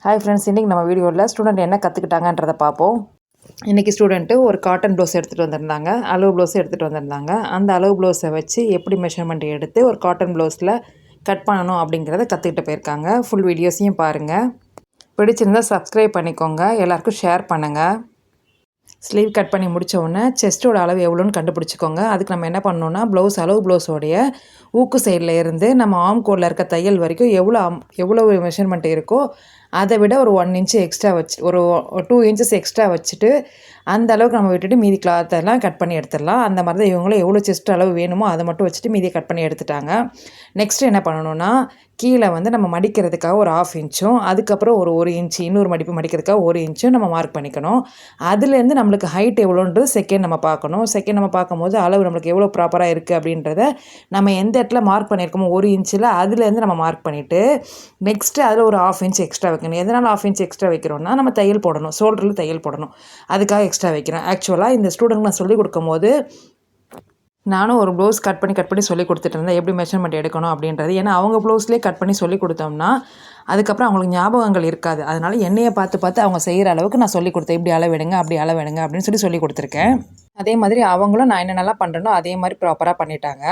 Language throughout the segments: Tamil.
ஹாய் ஃப்ரெண்ட்ஸ், இன்றைக்கி நம்ம வீடியோவில் ஸ்டூடெண்ட் என்ன கற்றுக்கிட்டாங்கன்றதை பார்ப்போம். இன்றைக்கி ஸ்டூடெண்ட்டு ஒரு காட்டன் ப்ளவுஸ் எடுத்துகிட்டு வந்திருந்தாங்க, அளவு ப்ளவுஸ் எடுத்துகிட்டு வந்திருந்தாங்க. அந்த அளவு ப்ளவுஸை வச்சு எப்படி மெஷர்மெண்ட் எடுத்து ஒரு காட்டன் ப்ளவுஸில் கட் பண்ணணும் அப்படிங்கிறத கற்றுக்கிட்டு போயிருக்காங்க. ஃபுல் வீடியோஸையும் பாருங்கள். பிடிச்சிருந்தால் சப்ஸ்கிரைப் பண்ணிக்கோங்க, எல்லாேருக்கும் ஷேர் பண்ணுங்கள். ஸ்லீவ் கட் பண்ணி முடித்த உடனே செஸ்ட்டோட அளவு எவ்வளோன்னு கண்டுபிடிச்சிக்கோங்க. அதுக்கு நம்ம என்ன பண்ணணுன்னா, அளவு ப்ளவுஸோடைய ஊக்கு சைடில் இருந்து நம்ம ஆம் கோடில் இருக்க தையல் வரைக்கும் எவ்வளோ மெஷர்மெண்ட் இருக்கோ அதை விட ஒரு 1 இன்ச்சு எக்ஸ்ட்ரா வச்சு ஒரு 2 இன்ச்சஸ் எக்ஸ்ட்ரா வச்சுட்டு அந்த அளவுக்கு நம்ம விட்டுட்டு மீதி கிளாத்தெல்லாம் கட் பண்ணி எடுத்துடலாம். அந்த மாதிரி தான் இவங்களும் எவ்வளோ செஸ்ட் அளவு வேணுமோ அதை மட்டும் வச்சுட்டு மீதியை கட் பண்ணி எடுத்துட்டாங்க. நெக்ஸ்ட்டு என்ன பண்ணணுன்னா, கீழே வந்து நம்ம மடிக்கிறதுக்காக ஒரு 1/2 இன்ச்சும், அதுக்கப்புறம் ஒரு 1 இன்ச்சு இன்னொரு மடிப்பு மடிக்கிறதுக்காக 1 இன்ச்சும் நம்ம மார்க் பண்ணிக்கணும். அதுலேருந்து நம்மளுக்கு ஹைட் எவ்வளோன்றது செகண்ட் நம்ம பார்க்கணும். செகண்ட் நம்ம பார்க்கும்போது அளவு நம்மளுக்கு எவ்வளோ ப்ராப்பராக இருக்குது அப்படின்றத நம்ம எந்த இடத்துல மார்க் பண்ணியிருக்கோமோ 1 இன்ச்சில் அதுலேருந்து நம்ம மார்க் பண்ணிவிட்டு நெக்ஸ்ட்டு அதில் ஒரு 1/2 இன்ச் எக்ஸ்ட்ரா வைக்கணும். எதனால் 1/2 இன்ச் எக்ஸ்ட்ரா வைக்கிறோன்னா, நம்ம தையல் போடணும், ஷோல்டரில் தையல் போடணும், அதுக்காக எக்ஸ்ட்ரா வைக்கிறேன். ஆக்சுவலாக இந்த ஸ்டூடெண்ட் நான் சொல்லிக் கொடுக்கும்போது நானும் ஒரு ப்ளவுஸ் கட் பண்ணி சொல்லி கொடுத்துட்டு இருந்தேன், எப்படி மெஷர்மெண்ட் எடுக்கணும் அப்படின்றது. ஏன்னா அவங்க ப்ளவுஸ்லேயே கட் பண்ணி சொல்லி கொடுத்தோம்னா அதுக்கப்புறம் அவங்களுக்கு ஞாபகங்கள் இருக்காது. அதனால் என்னையை பார்த்து அவங்க செய்கிற அளவுக்கு நான் சொல்லிக் கொடுத்தேன். இப்படி அளவெடுங்க, அப்படி அளவெடுங்க அப்படின்னு சொல்லி கொடுத்துருக்கேன். அதே மாதிரி அவங்களும் நான் என்னென்னலாம் பண்ணுறேனோ அதே மாதிரி ப்ராப்பராக பண்ணிட்டாங்க.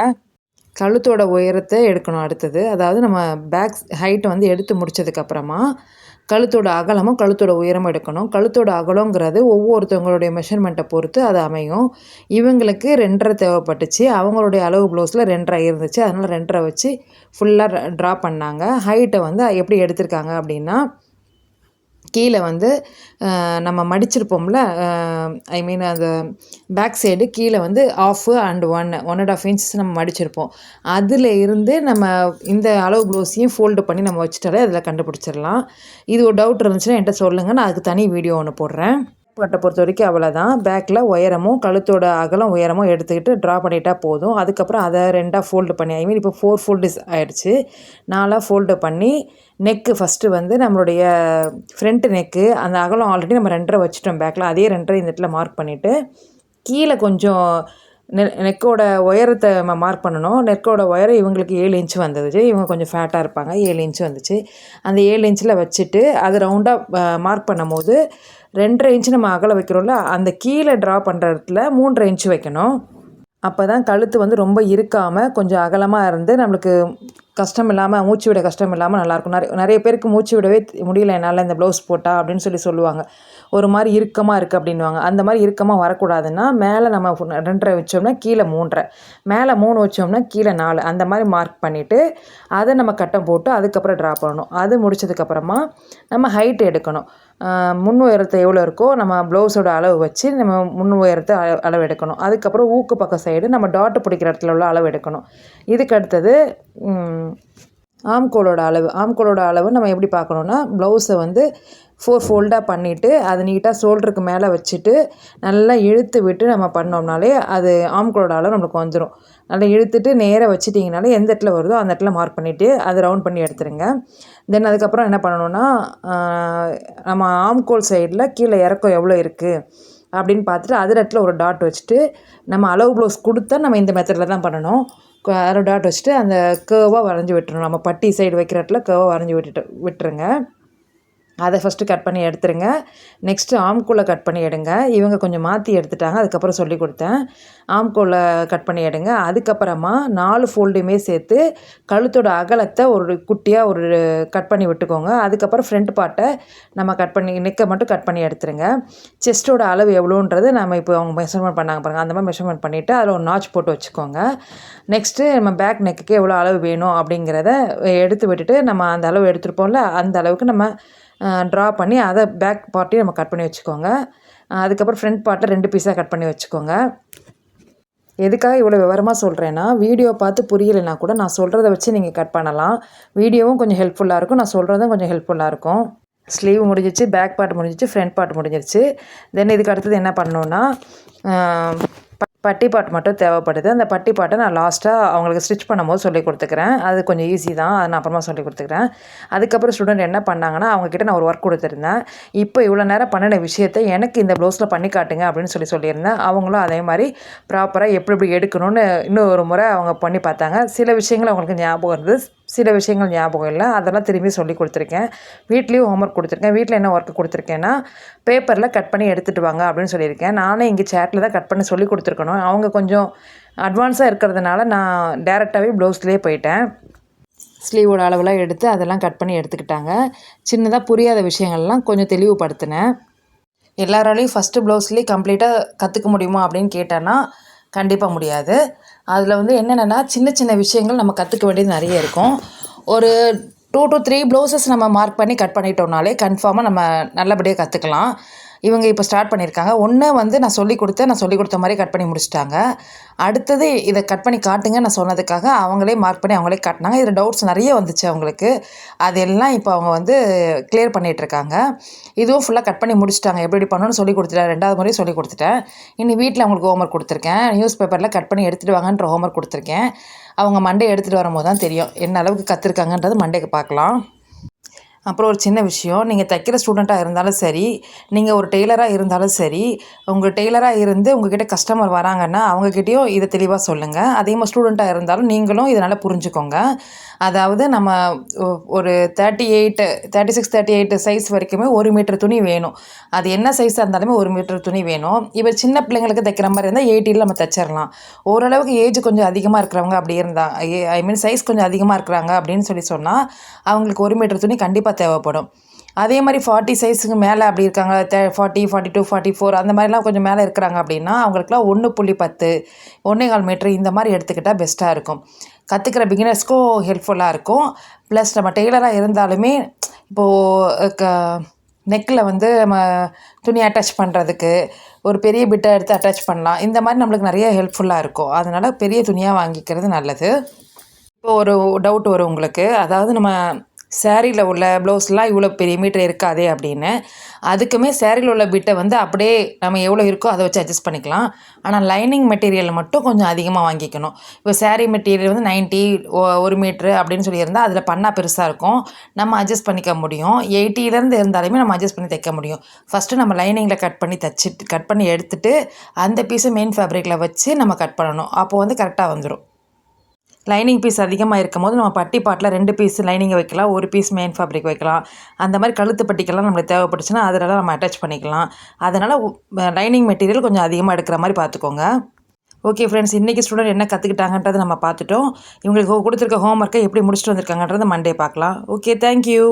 கழுத்தோட உயரத்தை எடுக்கணும் அடுத்தது. அதாவது நம்ம பேக் ஹைட்டை வந்து எடுத்து முடித்ததுக்கப்புறமா கழுத்தோட அகலமும் கழுத்தோட உயரமும் எடுக்கணும். கழுத்தோட அகலங்கிறது ஒவ்வொருத்தவங்களுடைய மெஷர்மெண்ட்டை பொறுத்து அது அமையும். இவங்களுக்கு 2.5 தேவைப்பட்டுச்சு. அவங்களுடைய அளவு ப்ளவுஸில் 2.5 இருந்துச்சு. அதனால் 2.5 வச்சு ஃபுல்லாக ட்ரா பண்ணாங்க. ஹைட்டை வந்து எப்படி எடுத்திருக்காங்க அப்படின்னா, கீழே வந்து நம்ம மடிச்சிருப்போம்ல, ஐ மீன் அந்த பேக் சைடு கீழே வந்து 1/2 அண்ட் 1.5 இன்ச்சஸ் நம்ம மடிச்சிருப்போம். அதில் இருந்து நம்ம இந்த அளவு ப்ளவுஸையும் ஃபோல்டு பண்ணி நம்ம வச்சுட்டாலே அதில் கண்டுபிடிச்சிடலாம். இது ஒரு டவுட் இருந்துச்சுன்னா என்கிட்ட சொல்லுங்கள், நான் அதுக்கு தனி வீடியோ ஒன்று போடுறேன். பட்டை பொறுத்த வரைக்கும் அவ்வளோதான். பேக்கில் உயரமும் கழுத்தோட அகலம் உயரமும் எடுத்துக்கிட்டு ட்ரா பண்ணிட்டா போதும். அதுக்கப்புறம் அதை 2ஆக ஃபோல்டு பண்ணி, ஐ மீன் இப்போ 4 ஃபோல்டு ஆகிடுச்சு. 4ஆக ஃபோல்டு பண்ணி நெக்கு ஃபஸ்ட்டு வந்து நம்மளுடைய ஃப்ரண்ட்டு நெக்கு அந்த அகலம் ஆல்ரெடி நம்ம 2.5 வச்சுட்டோம் பேக்கில். அதே 2.5 இந்த இடத்துல மார்க் பண்ணிவிட்டு கீழே கொஞ்சம் நெக்கோட உயரத்தை நம்ம மார்க் பண்ணணும். நெக்கோட உயரம் இவங்களுக்கு 7 இன்ச்சு வந்துச்சு. இவங்க கொஞ்சம் ஃபேட்டாக இருப்பாங்க, 7 இன்ச்சு வந்துச்சு. அந்த 7 இன்ச்சில் வச்சுட்டு அது ரவுண்டாக மார்க் பண்ணும்போது 2.5 இன்ச்சு நம்ம அகலம் வைக்கிறோம்ல, அந்த கீழே ட்ரா பண்ணுற இடத்துல 3.5 இன்ச்சு வைக்கணும். அப்போ தான் கழுத்து வந்து ரொம்ப இருக்காமல் கொஞ்சம் அகலமாக இருந்து நம்மளுக்கு கஷ்டம் இல்லாமல், மூச்சு விட கஷ்டம் இல்லாமல் நல்லாயிருக்கும். நிறைய பேருக்கு மூச்சு விடவே முடியல என்னால் இந்த ப்ளவுஸ் போட்டால் அப்படின்னு சொல்லுவாங்க. ஒரு மாதிரி இறுக்கமாக இருக்குது அப்படின்வாங்க. அந்த மாதிரி இறுக்கமாக வரக்கூடாதுன்னா மேலே நம்ம 2.5 வச்சோம்னா கீழே 3.5, மேலே 3 வச்சோம்னா கீழே 4, அந்த மாதிரி மார்க் பண்ணிவிட்டு அதை நம்ம கட்டம் போட்டு அதுக்கப்புறம் ட்ரா பண்ணணும். அது முடிச்சதுக்கப்புறமா நம்ம ஹைட் எடுக்கணும். முன் உயரத்தை எவ்வளோ இருக்கோ நம்ம ப்ளவுஸோட அளவு வச்சு நம்ம முன் உயரத்தை அளவு எடுக்கணும். அதுக்கப்புறம் ஊக்கு பக்கம் சைடு நம்ம டாட்டு பிடிக்கிற இடத்துல உள்ள அளவு எடுக்கணும். இதுக்கு அடுத்தது ஆம்கோலோட அளவு நம்ம எப்படி பார்க்கணுன்னா, ப்ளவுஸை வந்து 4 ஃபோல்டாக பண்ணிவிட்டு அது நீட்டாக ஷோல்டருக்கு மேலே வச்சுட்டு நல்லா இழுத்து விட்டு நம்ம பண்ணோம்னாலே அது ஆம்கோலோட அளவு நம்மளுக்கு வந்துடும். நல்லா இழுத்துட்டு நேராக வச்சுட்டிங்கனாலே எந்த இடத்துல வருதோ அந்த இடத்துல மார்க் பண்ணிவிட்டு அதை ரவுண்ட் பண்ணி எடுத்துருங்க. தென் அதுக்கப்புறம் என்ன பண்ணணுன்னா, நம்ம ஆம்கோல் சைடில் கீழே இறக்கம் எவ்வளோ இருக்குது அப்படின்னு பார்த்துட்டு அது இடத்துல ஒரு டாட் வச்சுட்டு நம்ம அளவு ப்ளவுஸ் கொடுத்தா நம்ம இந்த மெத்தடில் தான் பண்ணணும். அரை டாட் வச்சுட்டு அந்த கேர்வாக வரைஞ்சி விட்டுறணும். நம்ம பட்டி சைடு வைக்கிற இடத்துல கேர்வாக வரைஞ்சி விட்டுருங்க. அதை ஃபஸ்ட்டு கட் பண்ணி எடுத்துருங்க. நெக்ஸ்ட்டு ஆம்கோலை கட் பண்ணி எடுங்க. இவங்க கொஞ்சம் மாற்றி எடுத்துட்டாங்க, அதுக்கப்புறம் சொல்லி கொடுத்தேன். ஆம்கோலை கட் பண்ணி எடுங்க. அதுக்கப்புறமா 4 ஃபோல்டையுமே சேர்த்து கழுத்தோட அகலத்தை ஒரு குட்டியாக ஒரு கட் பண்ணி விட்டுக்கோங்க. அதுக்கப்புறம் ஃப்ரண்ட் பார்ட்டை நம்ம கட் பண்ணி நெக்கை மட்டும் கட் பண்ணி எடுத்துருங்க. செஸ்ட்டோட அளவு எவ்வளோன்றது நம்ம இப்போ அவங்க மெஷர்மெண்ட் பண்ணாங்க பாருங்கள், அந்த மாதிரி மெஷர்மெண்ட் பண்ணிவிட்டு அதில் ஒரு நாச் போட்டு வச்சுக்கோங்க. நெக்ஸ்ட்டு நம்ம பேக் நெக்குக்கு எவ்வளோ அளவு வேணும் அப்படிங்கிறத எடுத்து விட்டுட்டு நம்ம அந்த அளவு எடுத்துருப்போம்ல, அந்த அளவுக்கு நம்ம ட்ரா பண்ணி அதை பேக் பார்ட்டையும் நம்ம கட் பண்ணி வச்சுக்கோங்க. அதுக்கப்புறம் ஃப்ரண்ட் பார்ட்டை 2 பீஸாக கட் பண்ணி வச்சுக்கோங்க. எதுக்காக இவ்வளோ விவரமாக சொல்கிறேன்னா, வீடியோ பார்த்து புரியலைன்னா கூட நான் சொல்கிறத வச்சு நீங்கள் கட் பண்ணலாம். வீடியோவும் கொஞ்சம் ஹெல்ப்ஃபுல்லாக இருக்கும், நான் சொல்கிறதும் கொஞ்சம் ஹெல்ப்ஃபுல்லாக இருக்கும். ஸ்லீவ் முடிஞ்சிச்சு, பேக் பார்ட் முடிஞ்சிச்சு, ஃப்ரண்ட் பார்ட் முடிஞ்சிருச்சு. தென் இதுக்கு அடுத்தது என்ன பண்ணணுன்னா, பட்டி பாட் மட்டும் தேவைப்படுது. அந்த பட்டி பாட்டை நான் லாஸ்ட்டாக அவங்களுக்கு ஸ்டிச் பண்ணும்போது சொல்லி கொடுத்துக்கிறேன். அது கொஞ்சம் ஈஸி தான், அதை நான் அப்புறமா சொல்லி கொடுத்துக்கிறேன். அதுக்கப்புறம் ஸ்டூடெண்ட் என்ன பண்ணாங்கன்னா, அவங்கக்கிட்ட நான் ஒரு ஒர்க் கொடுத்துருந்தேன். இப்போ இவ்வளோ நேரம் பண்ணின விஷயத்தை எனக்கு இந்த ப்ளவுஸில் பண்ணி காட்டுங்க அப்படின்னு சொல்லியிருந்தேன். அவங்களும் அதே மாதிரி ப்ராப்பராக எப்படி எப்படி எடுக்கணும்னு இன்னும் ஒரு முறை அவங்க பண்ணி பார்த்தாங்க. சில விஷயங்கள் அவங்களுக்கு ஞாபகம் இருந்தது, சில விஷயங்கள் ஞாபகம் இல்லை, அதெல்லாம் திரும்பி சொல்லி கொடுத்துருக்கேன். வீட்லேயும் ஹோம்ஒர்க் கொடுத்துருக்கேன். வீட்டில் என்ன ஒர்க்கு கொடுத்துருக்கேன்னா, பேப்பரில் கட் பண்ணி எடுத்துகிட்டு வாங்க அப்படின்னு சொல்லியிருக்கேன். நானே இங்கே சேட்டில் தான் கட் பண்ணி சொல்லி கொடுத்துருக்கணும். அவங்க கொஞ்சம் அட்வான்ஸாக இருக்கிறதுனால நான் டேரெக்டாகவே ப்ளவுஸ்லேயே போயிட்டேன். ஸ்லீவோட அளவெல்லாம் எடுத்து அதெல்லாம் கட் பண்ணி எடுத்துக்கிட்டாங்க. சின்னதாக புரியாத விஷயங்கள்லாம் கொஞ்சம் தெளிவுபடுத்தினேன். எல்லாராலையும் ஃபஸ்ட்டு ப்ளவுஸ்லேயே கம்ப்ளீட்டாக கற்றுக்க முடியுமா அப்படின்னு கேட்டேன்னா கண்டிப்பாக முடியாது. அதில் வந்து என்னென்னா சின்ன சின்ன விஷயங்கள் நம்ம கற்றுக்க வேண்டியது நிறைய இருக்கும். ஒரு 2 to 3 ப்ளவுசஸ் நம்ம மார்க் பண்ணி கட் பண்ணிட்டோம்னாலே கன்ஃபார்மாக நம்ம நல்லபடியாக கற்றுக்கலாம். இவங்க இப்போ ஸ்டார்ட் பண்ணியிருக்காங்க. ஒன்று வந்து நான் சொல்லிக் கொடுத்த மாதிரி கட் பண்ணி முடிச்சிட்டாங்க. அடுத்தது இதை கட் பண்ணி காட்டுங்க நான் சொன்னதுக்காக அவங்களே மார்க் பண்ணி அவங்களே காட்டினாங்க. இதில் டவுட்ஸ் நிறைய வந்துச்சு அவங்களுக்கு. அதெல்லாம் இப்போ அவங்க வந்து கிளியர் பண்ணிகிட்ருக்காங்க. இதுவும் ஃபுல்லாக கட் பண்ணி முடிச்சிட்டாங்க. எப்படி பண்ணணும்னு சொல்லி கொடுத்துட்டேன். 2வது முறையும் சொல்லி கொடுத்துட்டேன். இனி வீட்டில் அவங்களுக்கு ஹோம்ஒர்க் கொடுத்துருக்கேன். நியூஸ் பேப்பரில் கட் பண்ணி எடுத்துகிட்டு வாங்கன்ற ஹோம்ஒர்க் கொடுத்துருக்கேன். அவங்க மண்டே எடுத்துகிட்டு வரும்போது தான் தெரியும் என்ன அளவுக்கு கற்றுருக்காங்கன்றது. மண்டேக்கு பார்க்கலாம். அப்புறம் ஒரு சின்ன விஷயம், நீங்கள் தைக்கிற ஸ்டூடெண்ட்டாக இருந்தாலும் சரி, நீங்கள் ஒரு டெய்லராக இருந்தாலும் சரி, உங்கள் டெய்லராக இருந்து உங்கள்கிட்ட கஸ்டமர் வராங்கன்னா அவங்கக்கிட்டேயும் இதை தெளிவாக சொல்லுங்கள். அதே மாதிரி ஸ்டூடெண்ட்டாக இருந்தாலும் நீங்களும் இதனால் புரிஞ்சுக்கோங்க. அதாவது நம்ம ஒரு 36, 38 சைஸ் வரைக்குமே 1 மீட்டர் துணி வேணும். அது என்ன சைஸாக இருந்தாலுமே 1 மீட்டர் துணி வேணும். இவர் சின்ன பிள்ளைங்களுக்கு தைக்கிற மாதிரி இருந்தால் 80 நம்ம தைச்சிடலாம். ஓரளவுக்கு ஏஜ் கொஞ்சம் அதிகமாக இருக்கிறவங்க அப்படி இருந்தால் சைஸ் கொஞ்சம் அதிகமாக இருக்கிறாங்க அப்படின்னு சொன்னால் அவங்களுக்கு 1 மீட்டர் துணி கண்டிப்பாக தேவைப்படும். அதே மாதிரி 40 சைஸுக்கு மேலே அப்படி இருக்காங்க, 40, 42, 44 அந்த மாதிரிலாம் கொஞ்சம் மேலே இருக்கிறாங்க அப்படின்னா அவங்களுக்குலாம் 1.10, 1.25 மீட்டர் இந்த மாதிரி எடுத்துக்கிட்டால் பெஸ்ட்டாக இருக்கும். கற்றுக்கிற பிகினர்ஸ்க்கும் ஹெல்ப்ஃபுல்லாக இருக்கும். ப்ளஸ் நம்ம டெய்லராக இருந்தாலுமே இப்போது நெக்கில் வந்து நம்ம துணி அட்டாச் பண்ணுறதுக்கு ஒரு பெரிய பிட்டை எடுத்து அட்டாச் பண்ணலாம். இந்த மாதிரி நம்மளுக்கு நிறைய ஹெல்ப்ஃபுல்லாக இருக்கும். அதனால் பெரிய துணியாக வாங்கிக்கிறது நல்லது. இப்போ ஒரு டவுட் வரும் உங்களுக்கு, அதாவது நம்ம சேரீயில் உள்ள ப்ளவுஸ்லாம் இவ்வளோ பெரிய மீட்டர் இருக்காதே அப்படின்னு. அதுக்குமே சேரீயில் உள்ள பிட்டை வந்து அப்படியே நம்ம எவ்வளோ இருக்கோ அதை வச்சு அட்ஜஸ்ட் பண்ணிக்கலாம். ஆனால் லைனிங் மெட்டீரியல் மட்டும் கொஞ்சம் அதிகமாக வாங்கிக்கணும். இப்போ சேரீ மெட்டீரியல் வந்து 90 1 மீட்ரு அப்படின்னு சொல்லியிருந்தால் அதில் பண்ணால் பெருசாக இருக்கும், நம்ம அட்ஜஸ்ட் பண்ணிக்க முடியும். 80லேருந்து இருந்தாலுமே நம்ம அட்ஜஸ்ட் பண்ணி தைக்க முடியும். ஃபஸ்ட்டு நம்ம லைனிங்கில் கட் பண்ணி எடுத்துகிட்டு அந்த பீஸை மெயின் ஃபேப்ரிக்கில் வச்சு நம்ம கட் பண்ணணும். அப்போது வந்து கரெக்டாக வந்துடும். லைனிங் பீஸ் அதிகமாக இருக்கும் போது நம்ம பட்டி பாட்டில் 2 பீஸ் லைனிங்கை வைக்கலாம், 1 பீஸ் மெயின் ஃபேப்ரிக் வைக்கலாம். அந்த மாதிரி கழுத்து பட்டிக்கெல்லாம் நம்மளுக்கு தேவைப்பட்டுச்சுன்னா அதிலலாம் நம்ம அட்டாச் பண்ணிக்கலாம். அதனால் லைனிங் மெட்டீரியல் கொஞ்சம் அதிகமாக எடுக்கிற மாதிரி பார்த்துக்கோங்க. ஓகே ஃப்ரெண்ட்ஸ், இன்றைக்கி ஸ்டூடெண்ட் என்ன கற்றுக்கிட்டாங்கன்றதை நம்ம பார்த்துட்டோம். இவங்களுக்கு கொடுத்துருக்க ஹோம்ஒர்க்கை எப்படி முடிச்சுட்டு வந்திருக்காங்கன்றதை மண்டே பார்க்கலாம். Okay, thank you.